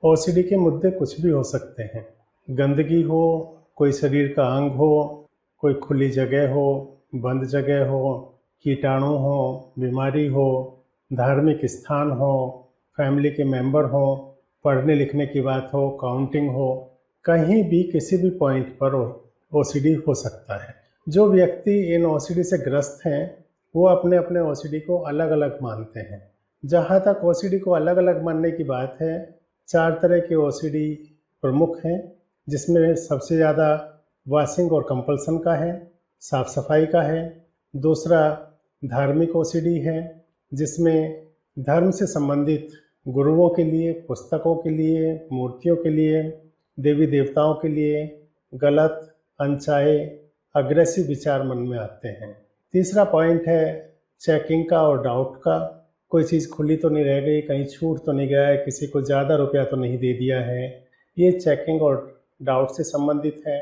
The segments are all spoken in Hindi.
ओसीडी के मुद्दे कुछ भी हो सकते हैं। गंदगी हो, कोई शरीर का अंग हो, कोई खुली जगह हो, बंद जगह हो, कीटाणु हो, बीमारी हो, धार्मिक स्थान हो, फैमिली के मेंबर हो, पढ़ने लिखने की बात हो, काउंटिंग हो, कहीं भी किसी भी पॉइंट पर ओसीडी हो सकता है। जो व्यक्ति इन ओसीडी से ग्रस्त हैं वो अपने अपने ओसीडी को अलग अलग मानते हैं। जहाँ तक ओसीडी को अलग अलग मानने की बात है, 4 तरह के ओसीडी प्रमुख हैं, जिसमें सबसे ज़्यादा वॉशिंग और कंपल्सन का है, साफ सफाई का है। दूसरा धार्मिक ओसीडी है, जिसमें धर्म से संबंधित गुरुओं के लिए, पुस्तकों के लिए, मूर्तियों के लिए, देवी देवताओं के लिए गलत, अनचाहे, अग्रेसिव विचार मन में आते हैं। तीसरा पॉइंट है चेकिंग का और डाउट का। कोई चीज़ खुली तो नहीं रह गई, कहीं छूट तो नहीं गया है, किसी को ज़्यादा रुपया तो नहीं दे दिया है। ये चेकिंग और डाउट से संबंधित है।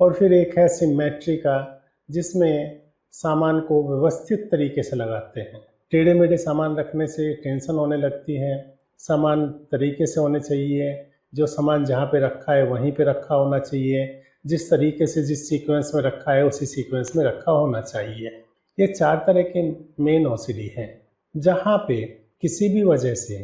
और फिर एक है सिमेट्री का, जिसमें सामान को व्यवस्थित तरीके से लगाते हैं। टेढ़े मेढ़े सामान रखने से टेंशन होने लगती है। सामान तरीके से होने चाहिए, जो सामान जहाँ पे रखा है वहीं पे रखा होना चाहिए, जिस तरीके से जिस सीक्वेंस में रखा है उसी सीक्वेंस में रखा होना चाहिए। ये 4 तरह के मेन ओसीडी हैं। जहाँ पे किसी भी वजह से,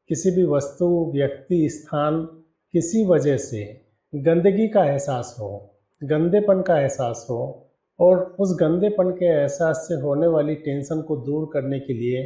किसी भी वस्तु, व्यक्ति, स्थान, किसी वजह से गंदगी का एहसास हो, गंदेपन का एहसास हो, और उस गंदेपन के एहसास से होने वाली टेंशन को दूर करने के लिए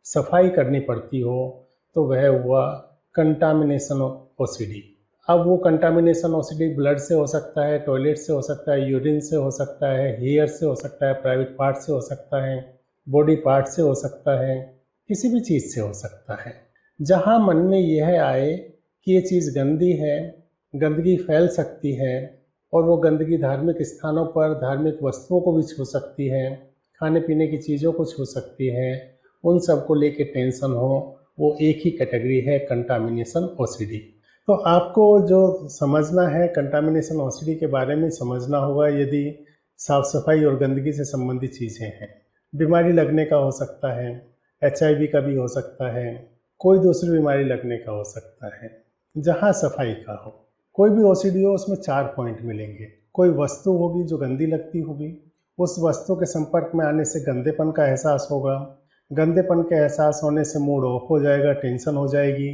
सफाई करनी पड़ती हो, तो वह हुआ कंटामिनेशन ओसीडी। अब वो कंटामिनेशन ओसीडी ब्लड से हो सकता है, टॉयलेट से हो सकता है, यूरिन से हो सकता है, हेयर से हो सकता है, प्राइवेट पार्ट से हो सकता है, बॉडी पार्ट से हो सकता है, किसी भी चीज़ से हो सकता है। जहाँ मन में यह आए कि ये चीज़ गंदी है, गंदगी फैल सकती है, और वो गंदगी धार्मिक स्थानों पर धार्मिक वस्तुओं को भी छू सकती है, खाने पीने की चीज़ों को छू सकती है, उन सब को लेके टेंशन हो, वो एक ही कैटेगरी है कंटामिनेशन ओसीडी। तो आपको जो समझना है कंटामिनेशन ओसीडी के बारे में समझना होगा। यदि साफ सफाई और गंदगी से संबंधित चीज़ें हैं, बीमारी लगने का हो सकता है, HIV का भी हो सकता है, कोई दूसरी बीमारी लगने का हो सकता है, जहाँ सफाई का हो। कोई भी ओसीडी हो उसमें 4 पॉइंट मिलेंगे। कोई वस्तु होगी जो गंदी लगती होगी, उस वस्तु के संपर्क में आने से गंदेपन का एहसास होगा। गंदेपन के एहसास होने से मूड ऑफ हो जाएगा, टेंशन हो जाएगी,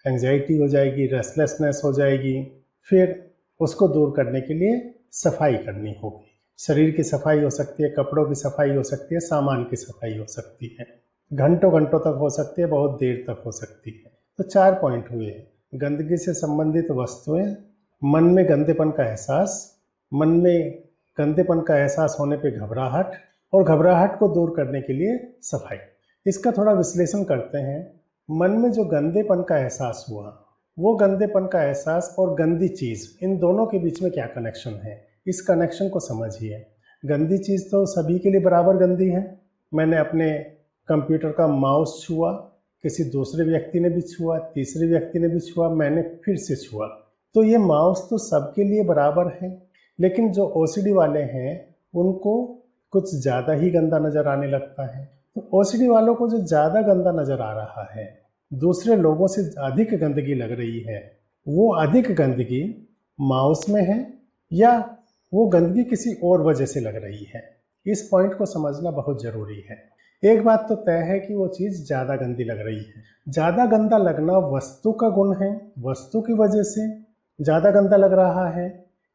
एंजाइटी हो जाएगी, रेस्टलेसनेस हो जाएगी। फिर उसको दूर करने के लिए सफाई करनी होगी। शरीर की सफाई हो सकती है, कपड़ों की सफाई हो सकती है, सामान की सफाई हो सकती है, घंटों घंटों तक हो सकती है, बहुत देर तक हो सकती है। तो 4 पॉइंट हुए। गंदगी से संबंधित वस्तुएं, मन में गंदेपन का एहसास, मन में गंदेपन का एहसास होने पे घबराहट, और घबराहट को दूर करने के लिए सफाई। इसका थोड़ा विश्लेषण करते हैं। मन में जो गंदेपन का एहसास हुआ, वो गंदेपन का एहसास और गंदी चीज़, इन दोनों के बीच में क्या कनेक्शन है, इस कनेक्शन को समझिए। गंदी चीज़ तो सभी के लिए बराबर गंदी है। मैंने अपने कंप्यूटर का माउस छुआ, किसी दूसरे व्यक्ति ने भी छुआ, तीसरे व्यक्ति ने भी छुआ, मैंने फिर से छुआ, तो ये माउस तो सबके लिए बराबर है। लेकिन जो ओसीडी वाले हैं उनको कुछ ज़्यादा ही गंदा नज़र आने लगता है। तो ओसीडी वालों को जो ज़्यादा गंदा नज़र आ रहा है, दूसरे लोगों से अधिक गंदगी लग रही है, वो अधिक गंदगी माउस में है या वो गंदगी किसी और वजह से लग रही है। इस पॉइंट को समझना बहुत ज़रूरी है। एक बात तो तय है कि वो चीज़ ज़्यादा गंदी लग रही है। ज़्यादा गंदा लगना वस्तु का गुण है, वस्तु की वजह से ज़्यादा गंदा लग रहा है,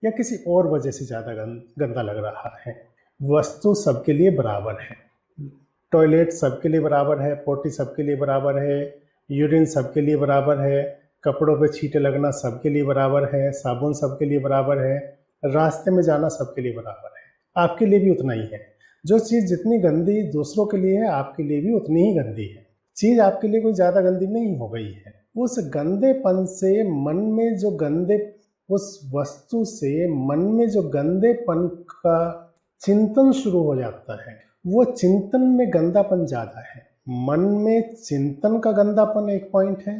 या किसी और वजह से ज़्यादा गंदा लग रहा है। वस्तु सबके लिए बराबर है। टॉयलेट सबके लिए बराबर है, पोटी सबके लिए बराबर है, यूरिन सबके लिए बराबर है, कपड़ों पे छींटे लगना सबके लिए बराबर है, साबुन सबके लिए बराबर है, रास्ते में जाना सबके लिए बराबर है। आपके लिए भी उतना ही है। जो चीज़ जितनी गंदी दूसरों के लिए है, आपके लिए भी उतनी ही गंदी है। चीज़ आपके लिए कोई ज़्यादा गंदी नहीं हो गई है। उस गंदेपन से मन में जो उस वस्तु से मन में जो गंदेपन का चिंतन शुरू हो जाता है, वो चिंतन में गंदापन ज़्यादा है। मन में चिंतन का गंदापन एक पॉइंट है,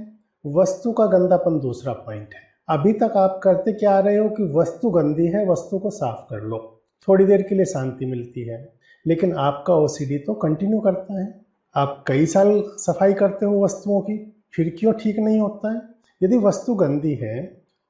वस्तु का गंदापन दूसरा पॉइंट है। अभी तक आप करते क्या आ रहे हो कि वस्तु गंदी है, वस्तु को साफ कर लो, थोड़ी देर के लिए शांति मिलती है। लेकिन आपका ओसीडी तो कंटिन्यू करता है। आप कई साल सफाई करते हो वस्तुओं की, फिर क्यों ठीक नहीं होता है? यदि वस्तु गंदी है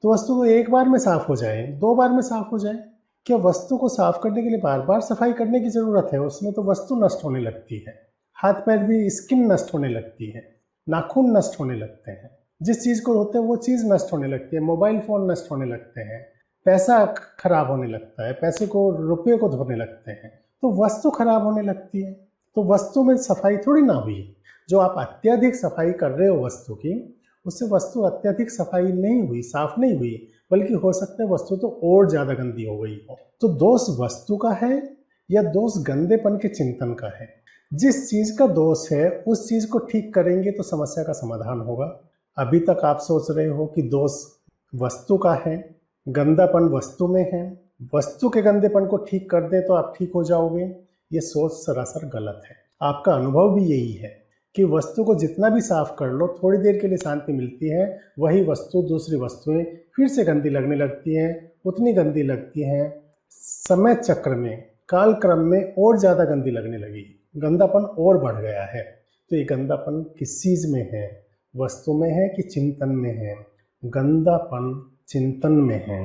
तो वस्तु को एक बार में साफ हो जाए, 2 बार में साफ हो जाए? क्या वस्तु को साफ करने के लिए बार बार सफाई करने की ज़रूरत है? उसमें तो वस्तु नष्ट होने लगती है, हाथ पैर भी, स्किन नष्ट होने लगती है, नाखून नष्ट होने लगते हैं, जिस चीज़ को होते हैं वो चीज़ नष्ट होने लगती है, मोबाइल फ़ोन नष्ट होने लगते हैं, पैसा खराब होने लगता है, पैसे को, रुपये को धोने लगते हैं, तो वस्तु खराब होने लगती है। तो वस्तु में सफाई थोड़ी ना हुई। जो आप अत्यधिक सफाई कर रहे हो वस्तु की, उससे वस्तु अत्यधिक सफाई नहीं हुई, साफ नहीं हुई, बल्कि हो सकता है वस्तु तो और ज़्यादा गंदी हो गई हो। तो दोष वस्तु का है या दोष गंदेपन के चिंतन का है? जिस चीज़ का दोष है उस चीज़ को ठीक करेंगे तो समस्या का समाधान होगा। अभी तक आप सोच रहे हो कि दोष वस्तु का है, गंदापन वस्तु में है, वस्तु के गंदेपन को ठीक कर दें तो आप ठीक हो जाओगे। ये सोच सरासर गलत है। आपका अनुभव भी यही है कि वस्तु को जितना भी साफ कर लो, थोड़ी देर के लिए शांति मिलती है, वही वस्तु दूसरी वस्तुएं फिर से गंदी लगने लगती हैं, उतनी गंदी लगती हैं, समय चक्र में, काल क्रम में और ज़्यादा गंदी लगने लगी, गंदापन और बढ़ गया है। तो ये गंदापन किस चीज़ में है? वस्तु में है कि चिंतन में है? गंदापन चिंतन में है।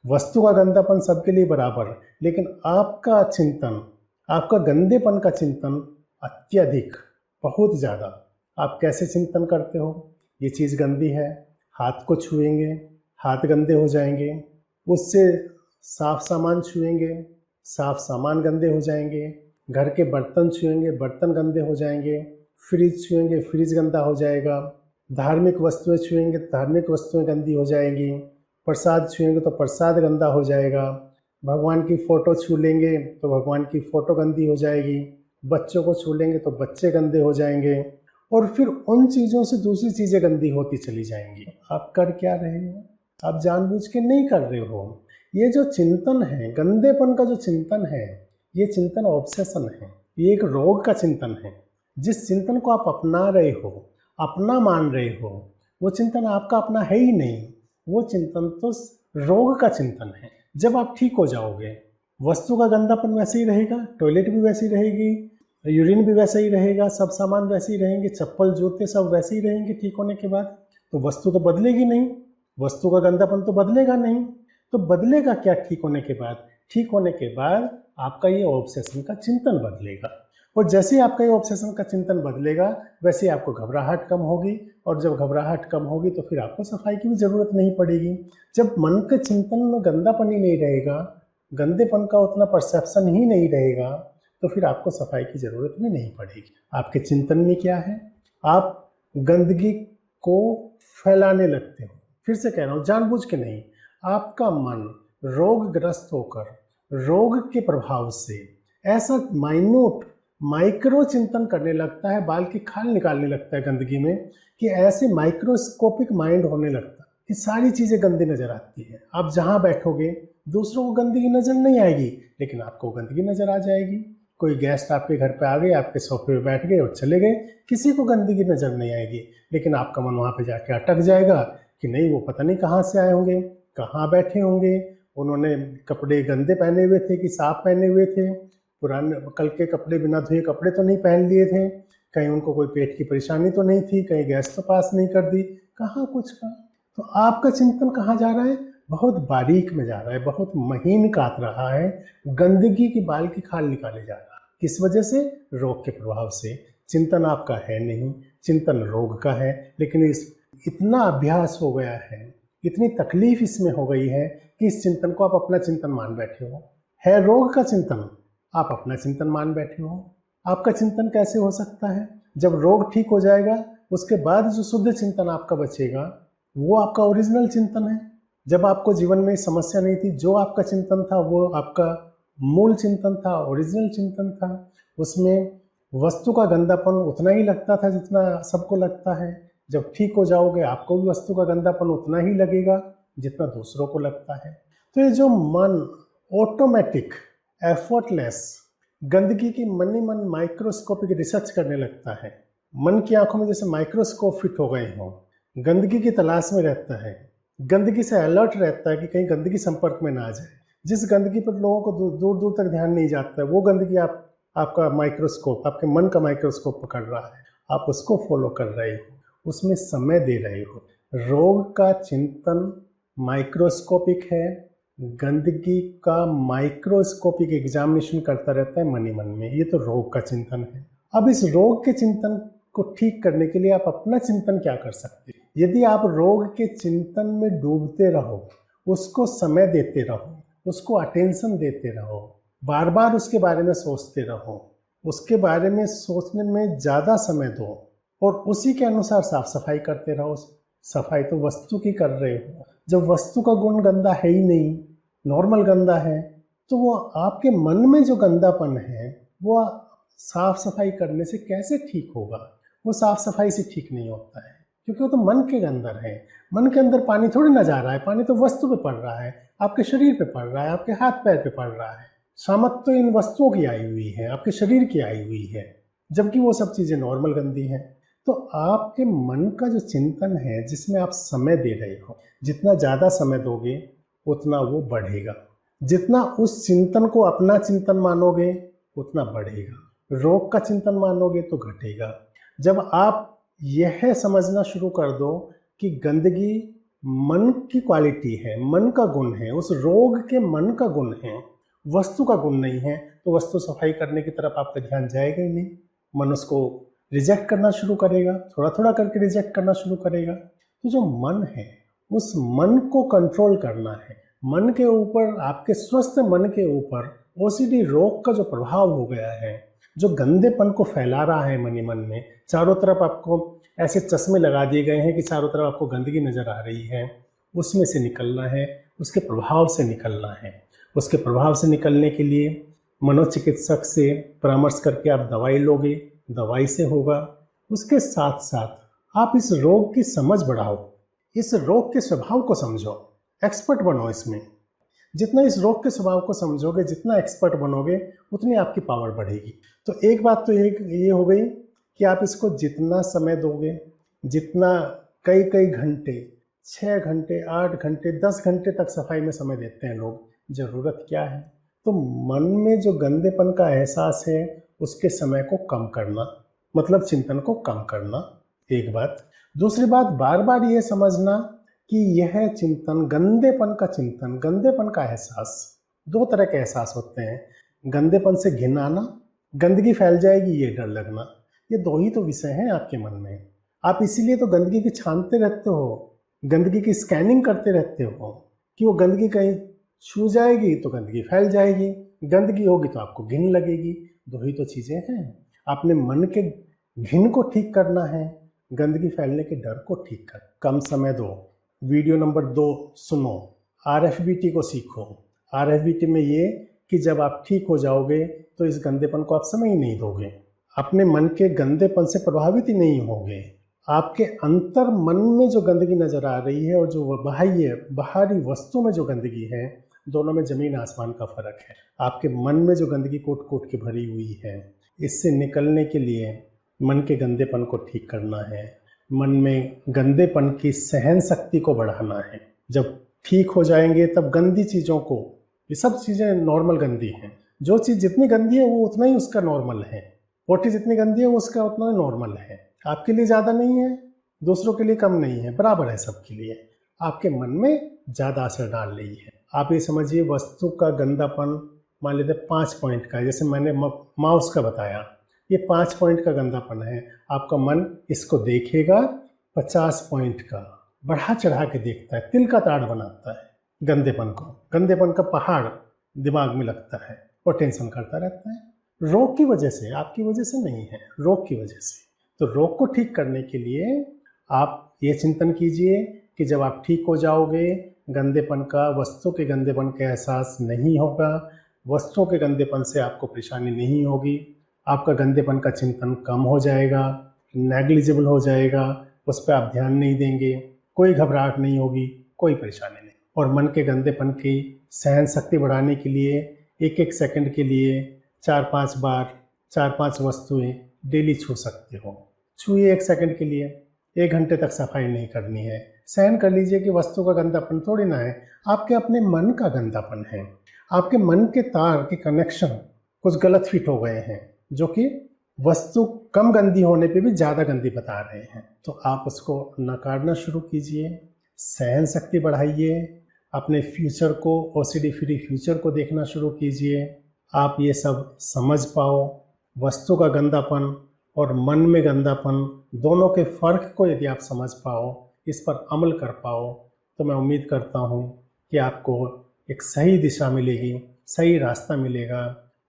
वस्तु का गंदापन सबके लिए बराबर, लेकिन आपका चिंतन, आपका गंदेपन का चिंतन अत्यधिक, बहुत ज़्यादा। आप कैसे चिंतन करते हो? ये चीज़ गंदी है, हाथ को छुएंगे, हाथ गंदे हो जाएंगे, उससे साफ सामान छुएंगे, साफ सामान गंदे हो जाएंगे, घर के बर्तन छुएंगे, बर्तन गंदे हो जाएंगे, फ्रिज छुएंगे, फ्रिज गंदा हो जाएगा, धार्मिक वस्तुएं छुएंगे, धार्मिक वस्तुएं गंदी हो जाएंगी, प्रसाद छुएंगे तो प्रसाद गंदा हो जाएगा, भगवान की फ़ोटो छू लेंगे तो भगवान की फ़ोटो गंदी हो जाएगी, बच्चों को छू लेंगे तो बच्चे गंदे हो जाएंगे, और फिर उन चीज़ों से दूसरी चीज़ें गंदी होती चली जाएंगी। आप कर क्या रहे हो? आप जानबूझ के नहीं कर रहे हो। ये जो चिंतन है, गंदेपन का जो चिंतन है, ये चिंतन ऑब्सेशन है, ये एक रोग का चिंतन है। जिस चिंतन को आप अपना रहे हो, अपना मान रहे हो, वो चिंतन आपका अपना है ही नहीं। वो चिंतन तो रोग का चिंतन है। जब आप ठीक हो जाओगे, वस्तु का गंदापन वैसे ही रहेगा, टॉयलेट भी वैसी रहेगी, यूरिन भी वैसा ही रहेगा, सब सामान वैसे ही रहेंगे, चप्पल जूते सब वैसे ही रहेंगे ठीक होने के बाद। तो वस्तु तो बदलेगी नहीं, वस्तु का गंदापन तो बदलेगा नहीं। तो बदलेगा क्या ठीक होने के बाद? ठीक होने के बाद आपका ये ऑब्सेशन का चिंतन बदलेगा, और जैसे ही आपका ये ऑब्सेशन का चिंतन बदलेगा, वैसे ही आपको घबराहट कम होगी, और जब घबराहट कम होगी तो फिर आपको सफाई की भी ज़रूरत नहीं पड़ेगी। जब मन के चिंतन में गंदापन ही नहीं रहेगा, गंदेपन का उतना परसेप्शन ही नहीं रहेगा, तो फिर आपको सफाई की ज़रूरत भी नहीं पड़ेगी। आपके चिंतन में क्या है? आप गंदगी को फैलाने लगते हो। फिर से कह रहा हूँ, जानबूझ के नहीं। आपका मन रोगग्रस्त होकर, रोग के प्रभाव से ऐसा माइक्रो चिंतन करने लगता है, बाल की खाल निकालने लगता है गंदगी में, कि ऐसे माइक्रोस्कोपिक माइंड होने लगता है कि सारी चीज़ें गंदी नज़र आती है। आप जहाँ बैठोगे दूसरों को गंदगी नज़र नहीं आएगी, लेकिन आपको गंदगी नज़र आ जाएगी। कोई गेस्ट आपके घर पे आ गए, आपके सोफे पे बैठ गए और चले गए, किसी को गंदगी नज़र नहीं आएगी, लेकिन आपका मन वहाँ पे जाके अटक जाएगा कि नहीं, वो पता नहीं कहाँ से आए होंगे, कहाँ बैठे होंगे, उन्होंने कपड़े गंदे पहने हुए थे कि साफ पहने हुए थे, पुराने कल के कपड़े, बिना धोए कपड़े तो नहीं पहन लिए थे, कहीं उनको कोई पेट की परेशानी तो नहीं थी, कहीं गैस तो पास नहीं कर दी, कहाँ कुछ का। तो आपका चिंतन कहाँ जा रहा है? बहुत बारीक में जा रहा है, बहुत महीन काट रहा है, गंदगी की बाल की खाल निकाले जा रहा है। किस वजह से? रोग के प्रभाव से। चिंतन आपका है नहीं, चिंतन रोग का है, लेकिन इतना अभ्यास हो गया है, इतनी तकलीफ इसमें हो गई है कि इस चिंतन को आप अपना चिंतन मान बैठे हो। है रोग का चिंतन, आप अपना चिंतन मान बैठे हो। आपका चिंतन कैसे हो सकता है? जब रोग ठीक हो जाएगा, उसके बाद जो शुद्ध चिंतन आपका बचेगा, वो आपका ओरिजिनल चिंतन है। जब आपको जीवन में समस्या नहीं थी, जो आपका चिंतन था वो आपका मूल चिंतन था, ओरिजिनल चिंतन था। उसमें वस्तु का गंदापन उतना ही लगता था जितना सबको लगता है। जब ठीक हो जाओगे, आपको भी वस्तु का गंदापन उतना ही लगेगा जितना दूसरों को लगता है। तो ये जो मन ऑटोमेटिक, एफर्टलेस गंदगी की मन ही मन माइक्रोस्कोपिक रिसर्च करने लगता है, मन की आंखों में जैसे माइक्रोस्कोप फिट हो गए हों, गंदगी की तलाश में रहता है, गंदगी से अलर्ट रहता है कि कहीं गंदगी संपर्क में ना आ जाए। जिस गंदगी पर लोगों को दूर दूर तक ध्यान नहीं जाता है, वो गंदगी आपका माइक्रोस्कोप, आपके मन का माइक्रोस्कोप पकड़ रहा है। आप उसको फॉलो कर रहे हो, उसमें समय दे रहे हो। रोग का चिंतन माइक्रोस्कोपिक है, गंदगी का माइक्रोस्कोपिक एग्जामिनेशन करता रहता है मन ही मन में। ये तो रोग का चिंतन है। अब इस रोग के चिंतन को ठीक करने के लिए आप अपना चिंतन क्या कर सकते हैं? यदि आप रोग के चिंतन में डूबते रहो, उसको समय देते रहो, उसको अटेंशन देते रहो, बार बार उसके बारे में सोचते रहो, उसके बारे में सोचने में ज़्यादा समय दो और उसी के अनुसार साफ सफाई करते रहो। सफाई तो वस्तु की कर रहे हो। जब वस्तु का गुण गंदा है ही नहीं, नॉर्मल गंदा है, तो वो आपके मन में जो गंदापन है वो साफ सफाई करने से कैसे ठीक होगा? वो साफ सफाई से ठीक नहीं होता है, क्योंकि वो तो मन के अंदर है। मन के अंदर पानी थोड़ी ना जा रहा है, पानी तो वस्तु पे पड़ रहा है, आपके शरीर पे पड़ रहा है, आपके हाथ पैर पे पड़ रहा है। सामत तो इन वस्तुओं की आई हुई है, आपके शरीर की आई हुई है, जबकि वो सब चीज़ें नॉर्मल गंदी हैं। तो आपके मन का जो चिंतन है, जिसमें आप समय दे रहे हो, जितना ज़्यादा समय दोगे उतना वो बढ़ेगा। जितना उस चिंतन को अपना चिंतन मानोगे उतना बढ़ेगा। रोग का चिंतन मानोगे तो घटेगा। जब आप यह समझना शुरू कर दो कि गंदगी मन की क्वालिटी है, मन का गुण है, उस रोग के मन का गुण है, वस्तु का गुण नहीं है, तो वस्तु सफाई करने की तरफ आपका ध्यान जाएगा ही नहीं। मन उसको रिजेक्ट करना शुरू करेगा, थोड़ा थोड़ा करके रिजेक्ट करना शुरू करेगा। तो जो मन है, उस मन को कंट्रोल करना है। मन के ऊपर, आपके स्वस्थ मन के ऊपर ओसीडी रोग का जो प्रभाव हो गया है, जो गंदेपन को फैला रहा है मन ही मन में, चारों तरफ आपको ऐसे चश्मे लगा दिए गए हैं कि चारों तरफ आपको गंदगी नजर आ रही है, उसमें से निकलना है, उसके प्रभाव से निकलना है। उसके प्रभाव से निकलने के लिए मनोचिकित्सक से परामर्श करके आप दवाई लोगे, दवाई से होगा। उसके साथ साथ आप इस रोग की समझ बढ़ाओ, इस रोग के स्वभाव को समझो, एक्सपर्ट बनो इसमें। जितना इस रोग के स्वभाव को समझोगे, जितना एक्सपर्ट बनोगे, उतनी आपकी पावर बढ़ेगी। तो एक बात तो ये हो गई कि आप इसको जितना समय दोगे, जितना कई कई घंटे, 6 घंटे, 8 घंटे, 10 घंटे तक सफाई में समय देते हैं लोग, ज़रूरत क्या है? तो मन में जो गंदेपन का एहसास है उसके समय को कम करना, मतलब चिंतन को कम करना, एक बात। दूसरी बात, बार बार ये समझना कि यह चिंतन, गंदेपन का चिंतन, गंदेपन का एहसास, दो तरह के एहसास होते हैं। गंदेपन से घिन आना, गंदगी फैल जाएगी ये डर लगना, ये दो ही तो विषय हैं आपके मन में। आप इसीलिए तो गंदगी की छानते रहते हो, गंदगी की स्कैनिंग करते रहते हो कि वो गंदगी कहीं छू जाएगी तो गंदगी फैल जाएगी, गंदगी होगी तो आपको घिन लगेगी। दो ही तो चीज़ें हैं। आपने मन के घिन को ठीक करना है, गंदगी फैलने के डर को ठीक कर। कम समय दो। वीडियो नंबर 2 सुनो, RFBT को सीखो। RFBT में ये कि जब आप ठीक हो जाओगे तो इस गंदेपन को आप समय ही नहीं दोगे, अपने मन के गंदेपन से प्रभावित ही नहीं होगे। आपके अंतर मन में जो गंदगी नजर आ रही है और जो बाहरी वस्तु में जो गंदगी है, दोनों में जमीन आसमान का फर्क है। आपके मन में जो गंदगी कोट कोट के भरी हुई है, इससे निकलने के लिए मन के गंदेपन को ठीक करना है, मन में गंदेपन की सहन शक्ति को बढ़ाना है। जब ठीक हो जाएंगे तब गंदी चीज़ों को, ये सब चीज़ें नॉर्मल गंदी हैं, जो चीज़ जितनी गंदी है वो उतना ही उसका नॉर्मल है, पोटी जितनी गंदी है वो उसका उतना ही नॉर्मल है। आपके लिए ज़्यादा नहीं है, दूसरों के लिए कम नहीं है, बराबर है सबके लिए। आपके मन में ज़्यादा असर डाल रही है। आप ये समझिए, वस्तु का गंदापन मान लेते 5 पॉइंट का, जैसे मैंने माउस का बताया, ये 5 पॉइंट का गंदापन है। आपका मन इसको देखेगा 50 पॉइंट का, बढ़ा चढ़ा के देखता है, तिल का ताड़ बनाता है गंदेपन को, गंदेपन का पहाड़ दिमाग में लगता है और टेंशन करता रहता है। रोग की वजह से, आपकी वजह से नहीं है, रोग की वजह से। तो रोग को ठीक करने के लिए आप ये चिंतन कीजिए कि जब आप ठीक हो जाओगे, गंदेपन का, वस्तु के गंदेपन का एहसास नहीं होगा, वस्तुओं के गंदेपन से आपको परेशानी नहीं होगी, आपका गंदेपन का चिंतन कम हो जाएगा, नेग्लिजिबल हो जाएगा, उस पर आप ध्यान नहीं देंगे, कोई घबराहट नहीं होगी, कोई परेशानी नहीं। और मन के गंदेपन की सहन शक्ति बढ़ाने के लिए 1-1 सेकंड के लिए 4-5 बार 4-5 वस्तुएं डेली छू सकते हो। छुए 1 सेकंड के लिए, 1 घंटे तक सफाई नहीं करनी है। सहन कर लीजिए कि वस्तु का गंदापन थोड़ी ना है, आपके अपने मन का गंदापन है। आपके मन के तार के कनेक्शन कुछ गलत फिट हो गए हैं, जो कि वस्तु कम गंदी होने पे भी ज़्यादा गंदी बता रहे हैं, तो आप उसको नकारना शुरू कीजिए, सहन शक्ति बढ़ाइए, अपने फ्यूचर को, ओसीडी फ्री फ्यूचर को देखना शुरू कीजिए। आप ये सब समझ पाओ, वस्तु का गंदापन और मन में गंदापन दोनों के फ़र्क को यदि आप समझ पाओ, इस पर अमल कर पाओ, तो मैं उम्मीद करता हूँ कि आपको एक सही दिशा मिलेगी, सही रास्ता मिलेगा।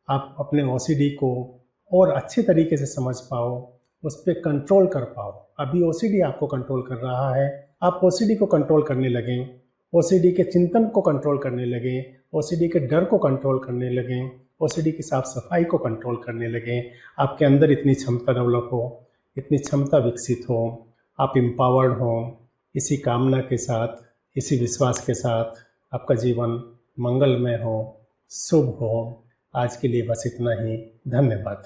आप अपने ओसीडी को और अच्छे तरीके से समझ पाओ, उस पर कंट्रोल कर पाओ। अभी ओसीडी आपको कंट्रोल कर रहा है, आप ओसीडी को कंट्रोल करने लगें, ओसीडी के चिंतन को कंट्रोल करने लगें, ओसीडी के डर को कंट्रोल करने लगें, ओसीडी की साफ सफाई को कंट्रोल करने लगें। आपके अंदर इतनी क्षमता डेवलप हो, इतनी क्षमता विकसित हो, आप एम्पावर्ड हो। इसी कामना के साथ, इसी विश्वास के साथ आपका जीवन मंगलमय हो, शुभ हो। आज के लिए बस इतना ही। धन्यवाद।